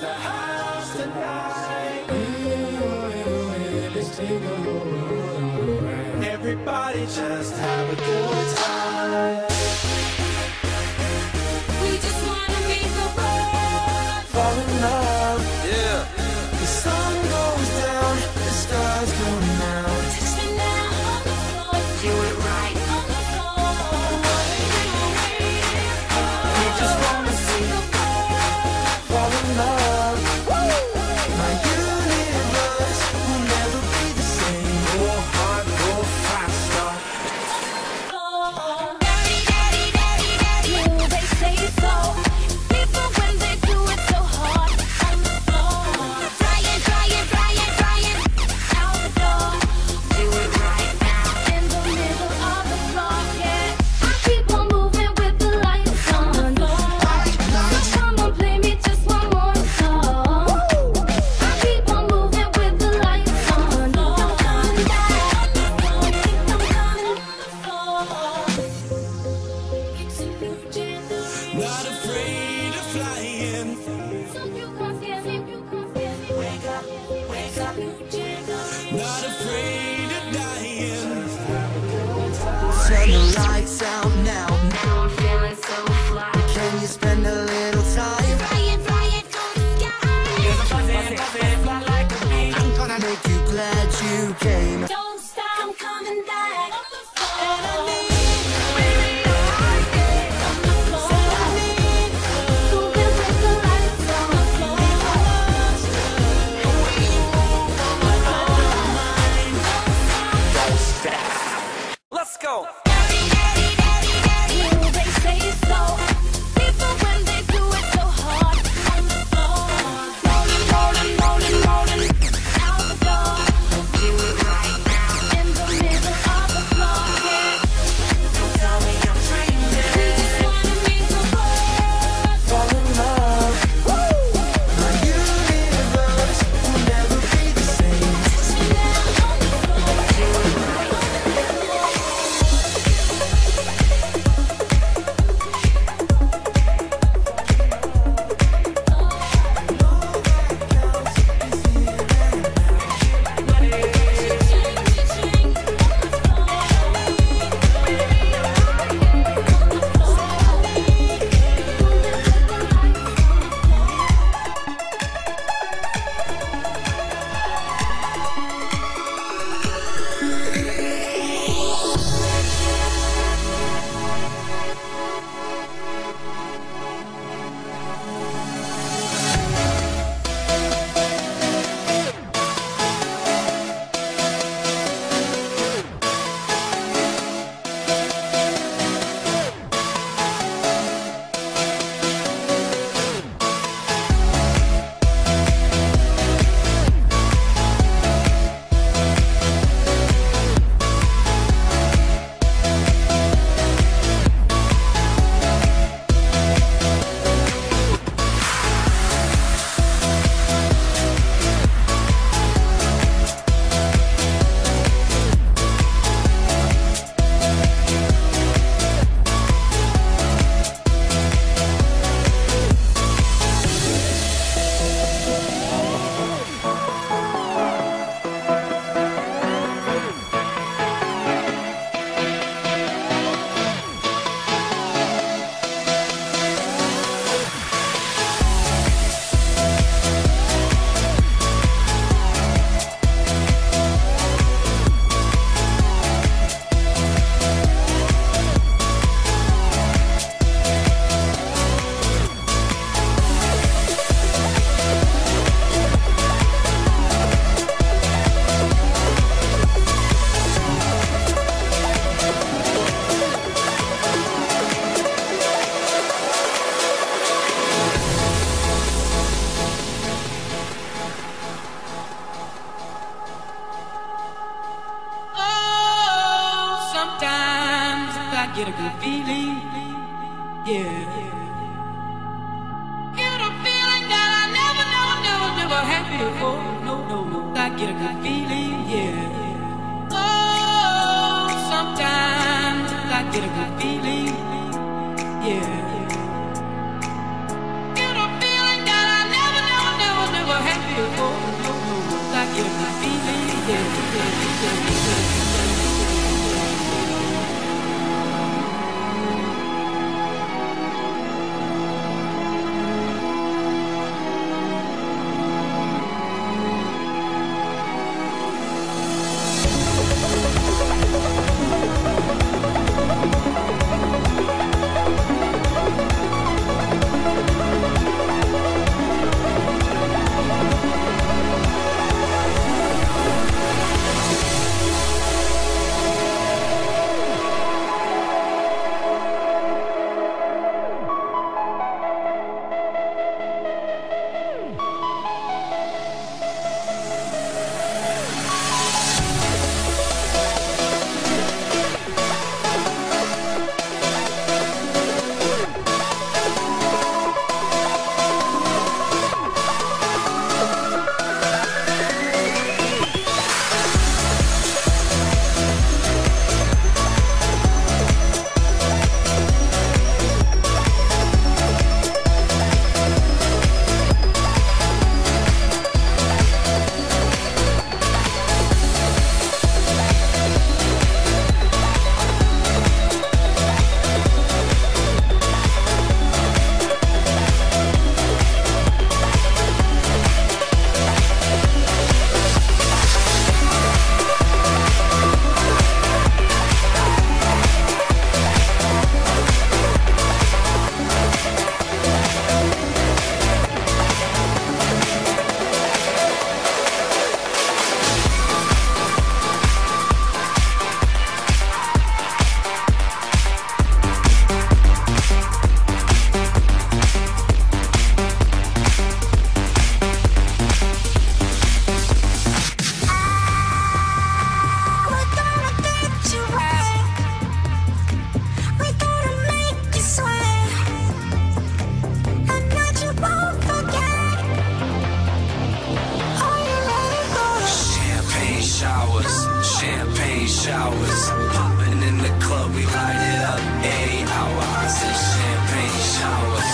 the house tonight. Let's take a ride. Everybody just have a good time. We just wanna meet the world. Fall in love. Yeah. The sun goes down, the stars come out. Touch me now on the floor. Do it right on the floor. We just wanna see The world. fall in love. My universe will never be the same. Go hard, go faster. Daddy, daddy, daddy, daddy, they say so. People when they do it so hard on the floor. Trying, trying, trying, trying out the door. Do it right now in the middle of the floor. Yeah, I keep on moving with the lights on. So come on, play me just one more song. I keep on moving with the lights on. Don't come back. Don't come on the floor. It's a new generation. Not afraid of flying. So you can't scare me, you can't scare me. Wake up, wake up, new generation. Not afraid of dying. Turn the lights out now. Now I'm feeling so fly. Can you spend a little time? Flying, flying, go to the sky. I'm gonna make you glad you came. Don't stop, I'm coming back. On the floor. And I need On the floor. Moving with the lights on the floor. Let's go. Daddy, daddy, daddy, daddy, they say so. People when they do it so hard on the floor. Rolling, rolling, rolling, rolling out the door. Do it right now in the middle of the floor. Yeah. Don't tell me I'm dreaming. We just wanna meet the world. fall in love. My universe will never be the same. Touch me now on the floor. Do it right on the floor. get a good feeling, yeah. Get a feeling that I never had before. No, I get a good feeling, yeah. Oh, sometimes I get a good feeling, yeah. Get a feeling that I flowers, champagne showers,